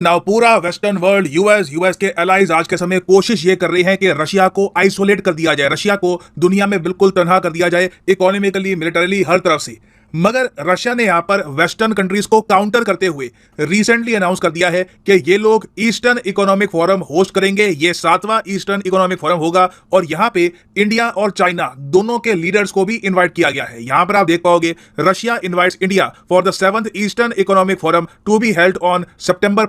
Now पूरा western world US के allies आज के समय कोशिश ये कर रहे हैं कि रशिया को आइसोलेट कर दिया जाए, रशिया को दुनिया में बिल्कुल तनहा कर दिया जाए, इकोनॉमिकली, मिलिटरीली, हर तरफ से। मगर रशिया ने यहां पर वेस्टर्न कंट्रीज को काउंटर करते हुए रिसेंटली अनाउंस कर दिया है कि ये लोग ईस्टर्न इकोनॉमिक फोरम होस्ट करेंगे। ये 7वां ईस्टर्न इकोनॉमिक फोरम होगा और यहां पे इंडिया और चाइना दोनों के लीडर्स को भी इनवाइट किया गया है। यहां पर आप देख पाओगे Russia invites India for the 7th Eastern Economic Forum to be held on सितंबर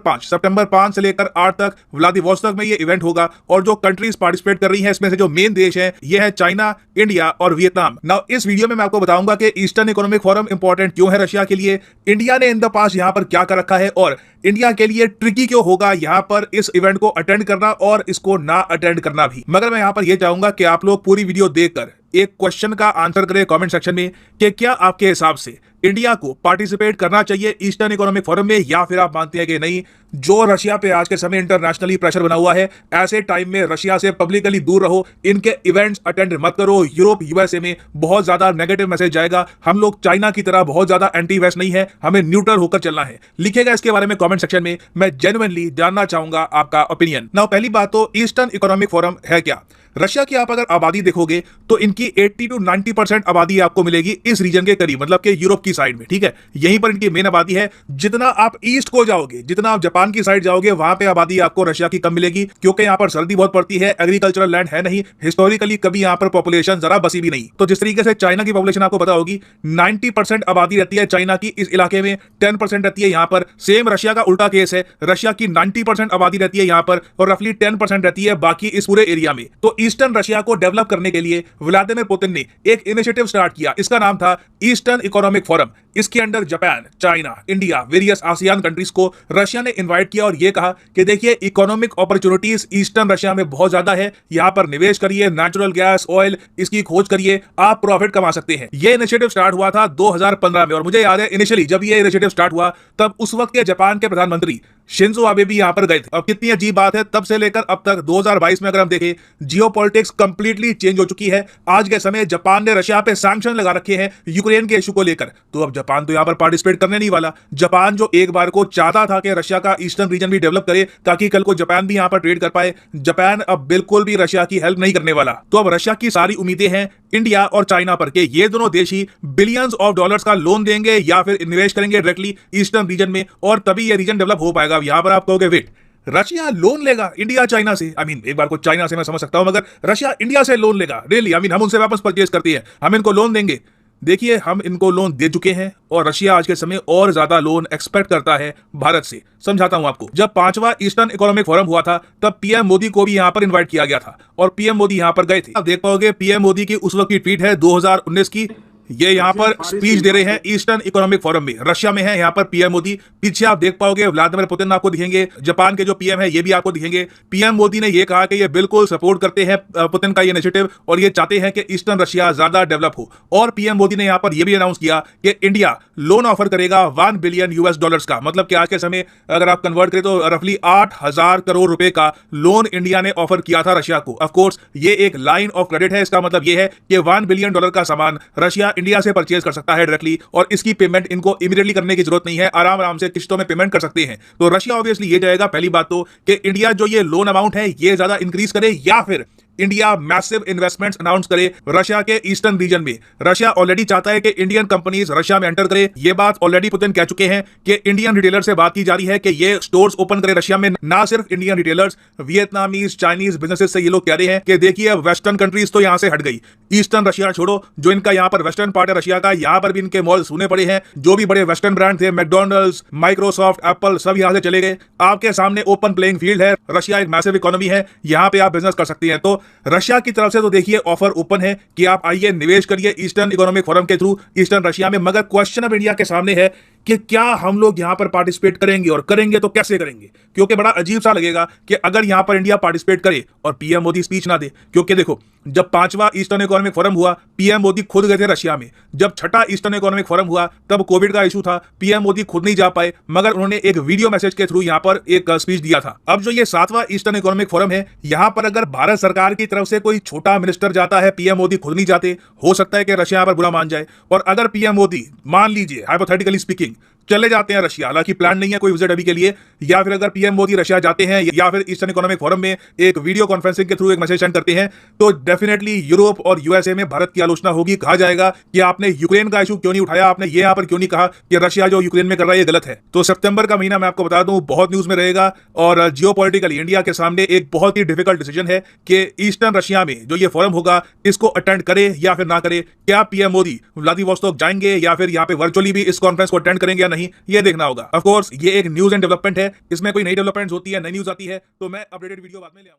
5 से लेकर 8 तक व्लादिवोस्टॉक में ये इवेंट होगा। और जो कंट्रीज पार्टिसिपेट कर रही हैं इसमें से जो मेन देश है ये है चाइना, इंडिया और वियतनाम। नाउ इस वीडियो में मैं आपको बताऊंगा कि ईस्टर्न इकोनॉमिक फोरम इंपॉर्टेंट क्यों है रशिया के लिए, इंडिया ने इन द पास यहां पर क्या कर रखा है और इंडिया के लिए ट्रिकी क्यों होगा यहां पर इस इवेंट को अटेंड करना और इसको ना अटेंड करना भी। मगर मैं यहां पर यह चाहूंगा कि आप लोग पूरी वीडियो देखकर एक क्वेश्चन का आंसर करें कमेंट सेक्शन में कि क्या आपके हिसाब से इंडिया को पार्टिसिपेट करना चाहिए ईस्टर्न इकोनॉमिक फोरम में, या फिर आप मानते हैं कि नहीं, जो रशिया पे आज के समय इंटरनेशनली प्रेशर बना हुआ है ऐसे टाइम में रशिया से पब्लिकली दूर रहो, इनके इवेंट्स अटेंड मत करो। यूरोप यूएसए में बहुत ज्यादा नेगेटिव मैसेज जाएगा, हम लोग चाइना की तरह बहुत ज्यादा एंटी वेस्ट नहीं है, हमें न्यूट्रल होकर चलना है। लिखेगा इसके बारे में कमेंट सेक्शन में, मैं जेन्युइनली जानना चाहूंगा आपका ओपिनियन। नाउ पहली बात तो ईस्टर्न इकोनॉमिक फोरम है क्या। रशिया की आप अगर आबादी देखोगे तो इनकी 80 to 90% आबादी आपको मिलेगी इस रीजन के करीब, मतलब कि यूरोप की साइड में, ठीक है, यहीं पर इनकी मेन आबादी है। जितना आप ईस्ट को जाओगे, जितना आप जापान की साइड जाओगे, वहां पे आबादी आपको रशिया की कम मिलेगी क्योंकि यहां पर सर्दी बहुत पड़ती है, एग्रीकल्चरल लैंड है नहीं, हिस्टोरिकली कभी यहां पर पॉपुलेशन जरा बसी भी नहीं। तो जिस तरीके से चाइना की पॉपुलेशन आपको पता होगी 90% आबादी रहती है चाइना की इस इलाके में, 10% रहती है यहां पर। सेम रशिया का उल्टा केस है, रशिया की 90% आबादी रहती है यहां पर और रफली 10% रहती है बाकी इस पूरे एरिया में। तो ईस्टर्न रशिया को डेवलप करने के लिए व्लादिमीर पुतिन ने एक इनिशिएटिव स्टार्ट किया, इसका नाम था ईस्टर्न इकोनॉमिक फोरम। इसके under Japan, China, India, various ASEAN countries को रशिया ने इनवाइट किया और यह कहा कि देखिए इकोनॉमिक अपॉर्चुनिटीज ईस्टर्न रशिया में बहुत ज्यादा है, यहां पर निवेश करिए, नेचुरल गैस, ऑयल, इसकी खोज करिए, आप प्रॉफिट कमा सकते हैं। यह इनिशिएटिव स्टार्ट हुआ था 2015 में और मुझे याद है इनिशियली जब यह इनिशिएटिव स्टार्ट हुआ तब उस वक्त के जापान के प्रधानमंत्री शिंजो आबे भी यहां पर गए थे। अब कितनी अजीब बात है, तब से लेकर अब तक 2022 में अगर हम देखें जियोपॉलिटिक्स कंप्लीटली चेंज हो चुकी है। आज के समय जापान ने रशिया पे सैंक्शन लगा रखे हैं यूक्रेन के इशू को लेकर, तो अब जापान तो यहां पर पार्टिसिपेट करने नहीं वाला। जापान जो एक बार को चाहता था कि रशिया का ईस्टर्न रीजन भी डेवलप करे ताकि कल को जापान भी यहां पर ट्रेड कर पाए, जापान अब बिल्कुल भी रशिया की हेल्प नहीं करने वाला। तो अब रशिया की सारी उम्मीदें हैं इंडिया और चाइना पर कि ये दोनों देश ही बिलियंस ऑफ डॉलर्स का लोन देंगे या फिर निवेश करेंगे डायरेक्टली ईस्टर्न रीजन में और तभी ये रीजन डेवलप हो पाएगा। यहां पर आप कहोगे वेट, रशिया लोन लेगा इंडिया चाइना से? एक बार को चाइना से मैं समझ सकता हूं, मगर रशिया इंडिया से लोन लेगा? रियली? हम उनसे वापस परचेज करती है, हम इनको लोन देंगे? देखिए हम इनको लोन दे चुके हैं और रशिया आज के समय और ज्यादा लोन एक्सपेक्ट करता है भारत से। समझाता हूं आपको, जब 5वां ईस्टर्न इकोनॉमिक फोरम हुआ था तब पीएम मोदी को भी यहां पर इनवाइट किया गया था और पीएम मोदी यहां पर गए थे। आप देख पाओगे पीएम मोदी की उस वक्त की ट्वीट है 2019 की, ये यहां पर स्पीच दे रहे हैं ईस्टर्न इकोनॉमिक फोरम में, रशिया में है यहां पर पीएम मोदी। पीछे आप देख पाओगे व्लादिमीर पुतिन आपको दिखेंगे, जापान के जो पीएम है ये भी आपको दिखेंगे। पीएम मोदी ने ये कहा कि ये बिल्कुल सपोर्ट करते हैं पुतिन का ये इनिशिएटिव और ये चाहते हैं कि ईस्टर्न रशिया ज्यादा डेवलप हो। और पीएम मोदी ने यहां पर यह भी अनाउंस किया कि इंडिया लोन ऑफर करेगा $1 बिलियन का, मतलब कि आज के समय अगर आप कन्वर्ट करें तो रफली 8,000 करोड़ रुपए का लोन इंडिया ने ऑफर किया था रशिया को। ऑफकोर्स ये एक लाइन ऑफ क्रेडिट है, इसका मतलब ये है कि $1 बिलियन का सामान रशिया इंडिया से परचेज कर सकता है डायरेक्टली और इसकी पेमेंट इनको इमीडिएटली करने की जरूरत नहीं है, आराम आराम से किस्तों में पेमेंट कर सकते हैं। तो रशिया ऑब्वियसली ये जाएगा पहली बात तो कि इंडिया जो ये लोन अमाउंट है ये ज्यादा इंक्रीज करे या फिर इंडिया मैसिव इन्वेस्टमेंट्स अनाउंस करे रशिया के ईस्टर्न रीजन में। रशिया ऑलरेडी चाहता है कि इंडियन कंपनीज रशिया में एंटर करे, ये बात ऑलरेडी पुतिन कह चुके हैं कि इंडियन रिटेलर से बात की जा रही है कि ये स्टोर्स ओपन करे रशिया में। ना सिर्फ Indian retailers, Vietnamese, Chinese businesses से ये लोग कह रहे हैं कि देखिए वेस्टर्न कंट्रीज तो यहां से हट गई, ईस्टर्न रशिया छोड़ो, जो इनका यहां पर वेस्टर्न पार्ट है रशिया का, यहां पर भी इनके मॉल सुने पड़े हैं, जो भी बड़े वेस्टर्न ब्रांड थे, मैकडॉनल्ड्स, माइक्रोसॉफ्ट, एप्पल, सब यहां से चले गए। आपके सामने ओपन प्लेइंग फील्ड है, रशिया एक मैसिव इकोनॉमी है, यहां पे आप बिजनेस कर सकते हैं। तो रशिया की से तो देखिए ऑफर ओपन है कि आप आइए निवेश करिए ईस्टर्न इकोनॉमिक फोरम के थ्रू ईस्टर्न रशिया में। मगर क्वेश्चन अब इंडिया के सामने है कि क्या हम लोग यहां पर पार्टिसिपेट करेंगे और करेंगे तो कैसे करेंगे, क्योंकि बड़ा अजीब सा लगेगा कि अगर यहां पर इंडिया पार्टिसिपेट करे और पीएम मोदी स्पीच ना दे। क्योंकि देखो जब 5वां ईस्टर्न इकोनॉमिक फोरम हुआ पीएम मोदी खुद गए थे रशिया में, जब 6ठा ईस्टर्न इकोनॉमिक फोरम हुआ तब कोविड का इशू था, पीएम मोदी खुद नहीं जा पाए, मगर उन्होंने एक वीडियो मैसेज के थ्रू यहां पर एक स्पीच दिया था। अब जो ये 7वां ईस्टर्न इकोनॉमिक फोरम है, यहां पर अगर भारत सरकार की तरफ से कोई छोटा मिनिस्टर जाता है, पीएम मोदी खुद नहीं जाते, हो सकता है कि रशिया पर बुरा मान जाए। और अगर पीएम मोदी मान लीजिए हाइपोथेटिकली स्पीकिंग चले जाते हैं रशिया, हालांकि प्लान नहीं है कोई विजिट अभी के लिए, या फिर अगर पीएम मोदी रशिया जाते हैं या फिर ईस्टर्न इकोनॉमिक फोरम में एक वीडियो कॉन्फ्रेंसिंग के थ्रू एक मैसेज सेंड करते हैं, तो डेफिनेटली यूरोप और यूएसए में भारत की आलोचना होगी। कहा जाएगा कि आपने यूक्रेन का इशू क्यों नहीं उठाया, आपने ये यहां पर क्यों नहीं कहा कि रशिया जो यूक्रेन में कर रहा है ये गलत है। तो सितंबर का महीना मैं आपको बता दूं बहुत न्यूज में रहेगा, और जियोपॉलिटिकली इंडिया के सामने एक बहुत ही डिफिकल्ट डिसीजन है कि ईस्टर्न रशिया में जो ये फोरम होगा इसको अटेंड करे या फिर ना करे। क्या पीएम मोदी व्लादिवोस्तोक जाएंगे या फिर यहाँ पे वर्चुअली भी इस कॉन्फ्रेंस को अटेंड करेंगे या नहीं, ये देखना होगा। ऑफ कोर्स ये एक न्यूज एंड डेवलपमेंट है, इसमें कोई नई डेवलपमेंट्स होती है, नई न्यूज आती है तो मैं अपडेटेड वीडियो बाद में ले आऊंगा।